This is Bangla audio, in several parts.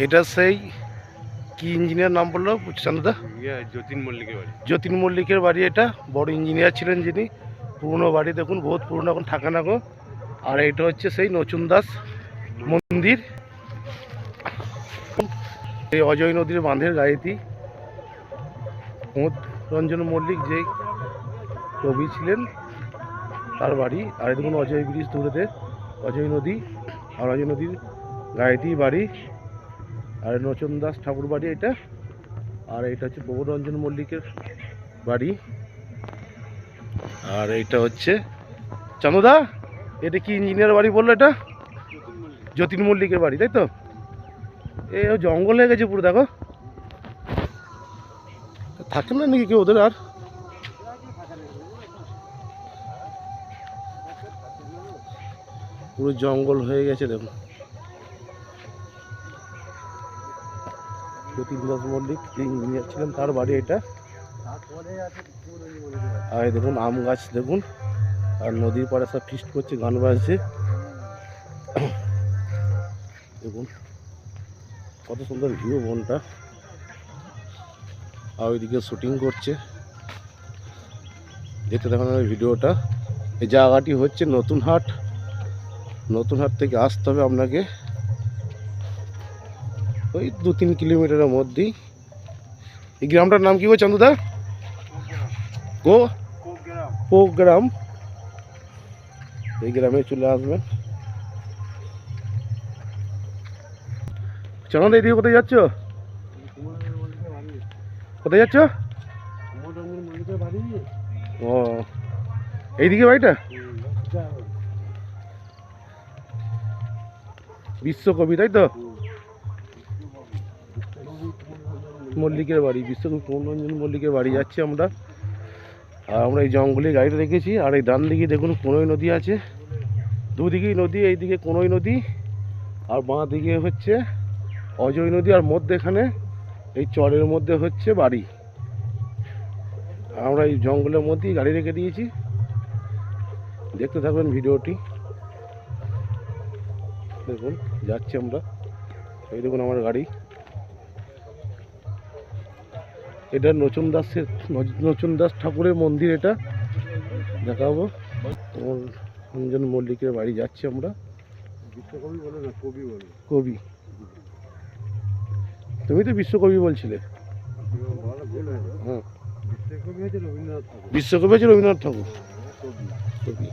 এটা সেই কি ইঞ্জিনিয়ার নাম বললো চান্দুদা? যতীন মল্লিকের বাড়ি। এটা বড় ইঞ্জিনিয়ার ছিলেন যিনি। পুরনো বাড়ি দেখুন, বহুত পুরনো, এখন থাকে না গো। আর এটা হচ্ছে সেই নচুন দাস মন্দির, এই অজয় নদীর বাঁধের গায়েতি প্রমোদ রঞ্জন মল্লিক যে কবি ছিলেন তার বাড়ি। আর দেখুন অজয় ব্রিজ দূরেতে, অজয় নদী, আর অজয় নদীর গায়েতি বাড়ি। আর নচন দাস ঠাকুর বাড়ি এটা। আর এটা হচ্ছে প্রমোদ রঞ্জন মল্লিকের বাড়ি। আর এইটা হচ্ছে চান্দুদা, এটা কি ইঞ্জিনিয়ার বাড়ি বললো? এটা যতীন মল্লিকের বাড়ি, তাই তো? এ জঙ্গল হয়ে গেছে পুরো, দেখো। থাকে না নাকি কেউ ওদের? আর পুরো জঙ্গল হয়ে গেছে দেখুন। যতীন দাস মল্লিক যে ইঞ্জিনিয়ার ছিলেন তার বাড়ি এটা। আর দেখুন আম গাছ দেখুন, আর নদীর পাড়ে সব ফিস্ট করছে, গান বাজছে দেখুন কত সুন্দর ভিউ বনটা। আর ওইদিকে শুটিং করছে, দেখতে দেখুন ভিডিওটা। এই জায়গাটি হচ্ছে নতুন হাট। নতুন হাট থেকে আসতে হবে আপনাকে ওই 2-3 কিলোমিটারের মধ্যেই। এই গ্রামটার নাম কি গো চান্দুদা? কোগ্রাম। এই গ্রামে চলে আসবেন। চান্দুদা এদিকে কোথায় যাচ্ছ? কোথায় যাচ্ছ? ও, এইদিকে বাড়িটা? বিশ্বকবি, তাই তো? মল্লিকের বাড়ি, বিশ্বকবি প্রমোদরঞ্জন মল্লিকের বাড়ি যাচ্ছি আমরা। আর আমরা এই জঙ্গলে গাড়িটা রেখেছি। আর এই ডান দিকে দেখুন কোনোই নদী আছে, দুদিকেই নদী। এইদিকে কোনোই নদী, আর বাঁ দিকে হচ্ছে অজয় নদী। আর মধ্যে এখানে এই চরের মধ্যে হচ্ছে বাড়ি। আমরা এই জঙ্গলের মধ্যেই গাড়ি রেখে দিয়েছি। দেখতে থাকবেন ভিডিওটি। দেখুন যাচ্ছি আমরা, এই দেখুন আমার গাড়ি। এটা নচন দাস ঠাকুরের মন্দির, এটা দেখাবো। রঞ্জন মল্লিকের বাড়ি যাচ্ছি আমরা। বিশ্বকবি বলে না, কবি বলে। কবি, তুমি তো বিশ্বকবি বলছিলে। হ্যাঁ, বিশ্বকবি হচ্ছে রবীন্দ্রনাথ ঠাকুর। কবি।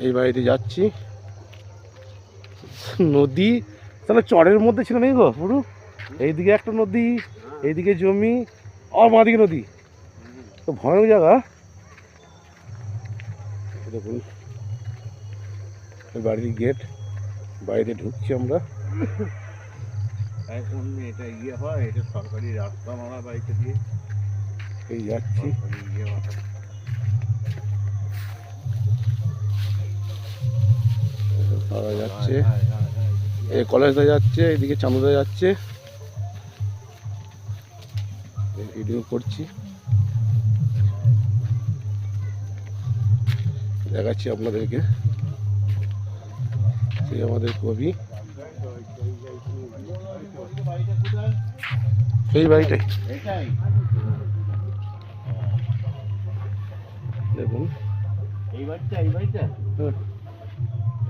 এই বাড়িতে যাচ্ছি। নদী তাহলে চরের মধ্যে ছিল নাকি গো পুরো? এইদিকে একটা নদী, এইদিকে জমি, আর মাদিকে নদী। তো ভয়ানক জায়গা। দেখুন বাড়ির গেট, বাড়িতে ঢুকছি আমরা। এখন এটা ইয়ে হয়, এটা সরকারি রাস্তা মারা বাড়িতে দিয়ে এই যাচ্ছি। তারা যাচ্ছে, এই কলেজটা যাচ্ছে, এইদিকে চান্দুদা যাচ্ছে। ভিডিও করছি, দেখাচ্ছি আপনাদেরকে। সেই আমাদের কবি, সেই বাড়িটাই দেখুন।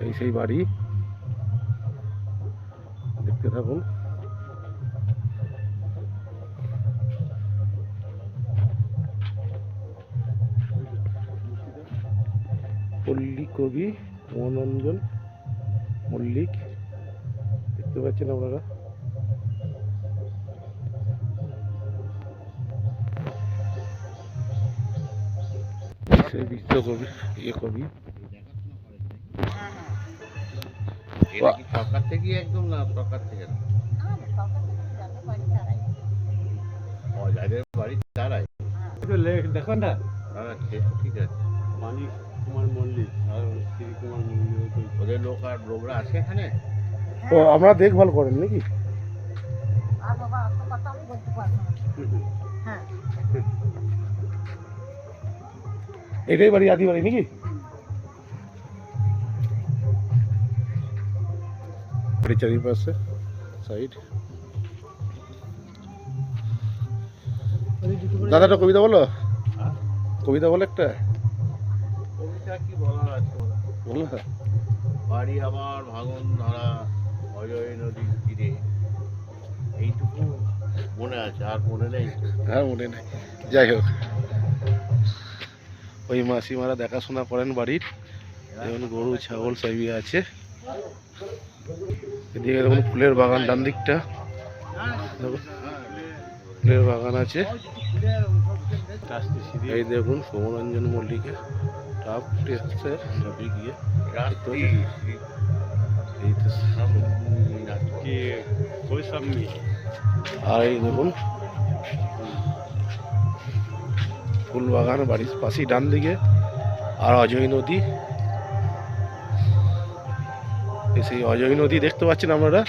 এই সেই বাড়ি, দেখতে থাকুন। পল্লী কবি প্রমোদরঞ্জন মল্লিক, দেখতে পাচ্ছেন আপনারা। সেই বিশ্বকবি, কবি। সরকার থেকে একদম না, সরকার থেকে না, যাদের বাড়ি তারাই দেখুন না। ঠিক আছে, মানিক কুমার মল্লিক আর শ্রী কুমার মল্লিক, ওদের লোকরা আছে এখানে। ও, আপনারা দেখভাল করেন নাকি? এটাই বাড়ি, আদি বাড়ি নাকি? বাড়ির চারিপাশে সাইড। দাদা একটা কবিতা বলো, কবিতা বলো একটা। কবিতা কি বলার আছে বলো। বাড়ি আমার ভাঙন ধরা অজয় নদীর তীরে, এইটুকু মনে আছে, আর মনে নেই। হ্যাঁ মনে নেই, যাই হোক ওই মাসিমারা দেখাশোনা করেন বাড়ির, যেমন গরু ছাগল সবই আছে। এদিকে দেখুন ফুলের বাগান, ডান দিকটা দেখুন ফুলের বাগান আছে। এই দেখুন সৌমরঞ্জন মল্লিকের টাপ টেস্টে সবই গিয়ে এই তো আর এই দেখুন ফুল বাগান বাড়ির পাশেই ডান দিকে। আর অজয় নদী, সেই অজয় নদী দেখতে পাচ্ছেন আপনারা।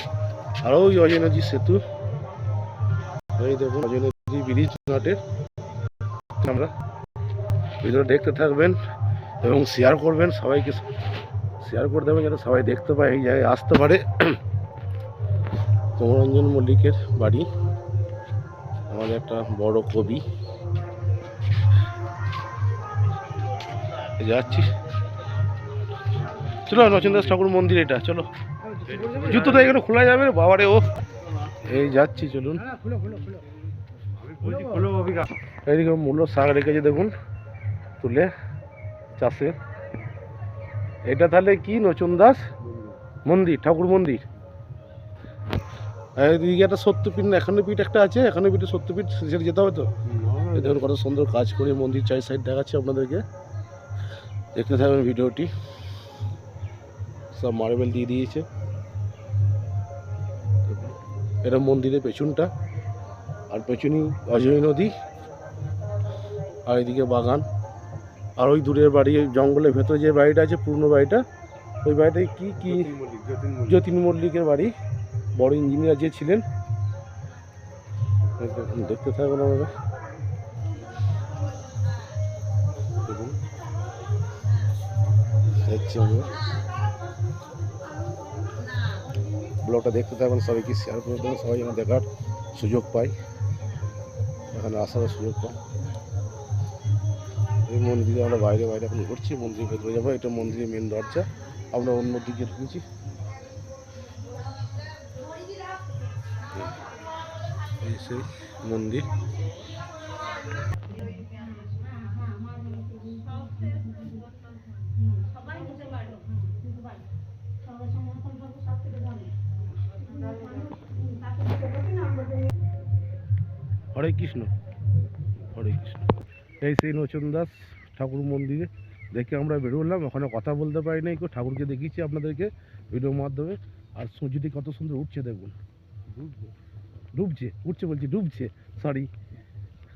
আর ওই অজয় নদীর সেতু, এই দেখুন অজয় নদী ব্রিজ ঘাটের। আমরা ভিডিও দেখতে থাকবেন এবং শেয়ার করবেন, সবাইকে শেয়ার করে দেবেন যাতে সবাই দেখতে পায়, এই জায়গায় আসতে পারে। সৌমরঞ্জন মল্লিকের বাড়ি, আমাদের একটা বড় কবি। যাচ্ছি, চলো নচেন্দ্রদাস ঠাকুর মন্দির, এটা চলো। জুতো তো এখানে খোলা যাবে বাবারে। ও এই যাচ্ছি, চলুন। এইদিকে মূল্য শাক রেখেছে দেখুন তুলে চাষে। এটা তাহলে কি নচেন্দ্রদাস মন্দির, ঠাকুর মন্দির। এইদিকে একটা সত্যপীঠ, এখানে পীঠ একটা আছে, এখানে পিঠে সত্যপীঠ, সেটা যেতে হবে তো। এই দেখুন কত সুন্দর কাজ করে মন্দির চাই সাইড দেখাচ্ছে আপনাদেরকে, দেখতে থাকবেন ভিডিওটি। সব মার্বেল দিয়ে দিয়েছে। এটা মন্দিরের পেছনটা, আর পেছনেই অজয় নদী, আর এদিকে বাগান। আর ওই দূরের বাড়ি, ওই জঙ্গলের ভেতরে যে বাড়িটা আছে পুরনো বাড়িটা, ওই বাড়িটাই কি কি যতীন মল্লিকের বাড়ি, বড় ইঞ্জিনিয়ার যে ছিলেন। দেখতে থাকবেন আমরা, দেখুন দেখছি আমরা। ব্লগটা দেখতে থাকবেন, সবাইকে শেয়ার করে দেবেন, সবাই যেন দেখার সুযোগ পায়, এখানে আসার সুযোগ পায়। এই মন্দিরে আমরা বাইরে এখন ঘুরছি, মন্দিরের ভেতরে যাবো। এটা মন্দিরের মেন দরজা, আমরা অন্য দিকে ঢুকেছি। এই সেই মন্দির। হরে কৃষ্ণ, হরে কৃষ্ণ। এই সেই নচেন্দ্রদাস ঠাকুর মন্দিরে দেখে আমরা বেরোলাম। ওখানে কথা বলতে পারি নাই, ঠাকুরকে দেখিয়েছি আপনাদেরকে ভিডিওর মাধ্যমে। আর সূর্যটি কত সুন্দর উঠছে দেখুন, ডুবছে, উঠছে বলছি, ডুবছে, সরি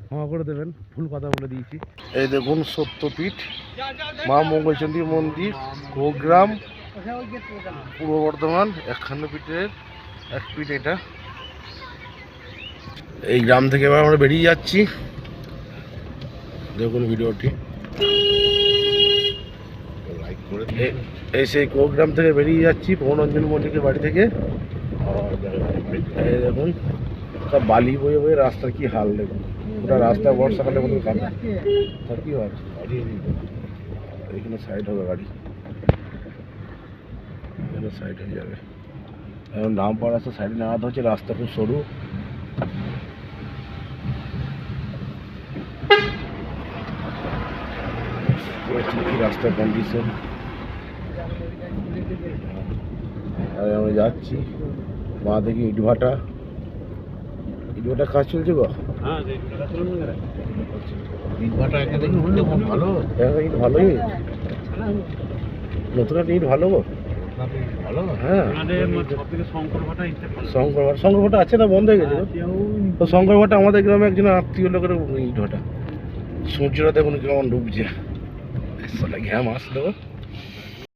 ক্ষমা করে দেবেন, ভুল কথা বলে দিয়েছি। এই দেখুন সত্যপীঠ, মা মঙ্গলচণ্ডী মন্দির, গোগ্রাম, পূর্ব বর্ধমান, একখান্ন পীঠের এক পীঠ এটা। এই গ্রাম থেকে এবার আমরা বেরিয়ে যাচ্ছি, দেখুন ভিডিওটি। এই সেই গোগ্রাম থেকে বেরিয়ে যাচ্ছি, সৌমরঞ্জন মল্লিকের বাড়ি থেকে। এই দেখুন সব বালি বয়ে বয়ে রাস্তার কি হাল দেখুন, পুরো রাস্তা বর্ষাকালের মতো কাদা। তার কি হয়, এখানে সাইড হবে গাড়ি, এখানে সাইড হয়ে যাবে। এখন রামপাড়া রাস্তা সাইডে নামাতে হচ্ছে, রাস্তা খুব সরু। রাস্তার কন্ডিশন। আর আমরা যাচ্ছি, মা দেখি ইটভাটা, ইটভাটা কাজ চলছে গো। ইটভাটা একে দেখি উঠলে খুব ভালো, ইট ভালোই, নতুন একটা ইট ভালো গো, ভালো। হ্যাঁ শঙ্কর ভাটা আছে না, বন্ধ হয়ে গেছে তো। শঙ্কর ভাটা আমাদের গ্রামে একজন আত্মীয় লোকের ইট ভাটা। সূর্যটা দেখুন কেমন ডুবছে, ঘ্যাম আসলো।